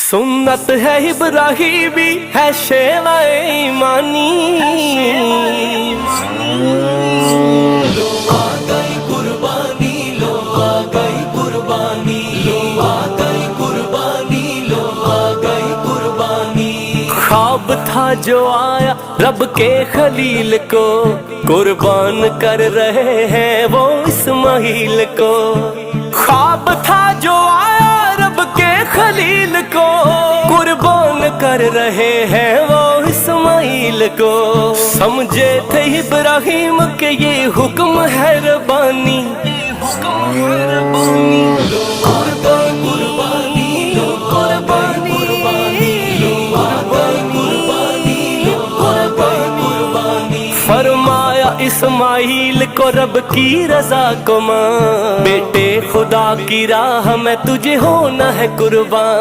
سنت ہے ابراہیمی ہے شیوہ ایمانی، لو آ گئی قربانی، لو آ گئی قربانی، لو آ گئی قربانی، لو آ گئی قربانی۔ خواب تھا جو آیا رب کے خلیل کو، قربان کر رہے ہیں وہ اسماعیل کو۔ خواب تھا جو آیا رب کے خلیل کو، قربان کر رہے ہیں وہ اسماعیل کو۔ سمجھے تھے ابراہیم کہ یہ حکم ہے ربانی، لو آ گئی قربانی، لو آ گئی قربانی، لو آ گئی قربانی، لو آ گئی قربانی۔ فرمایا اسماعیل کو رب کی رضا کو مان، بیٹے خدا کی راہ میں تجھے ہونا ہے قربان۔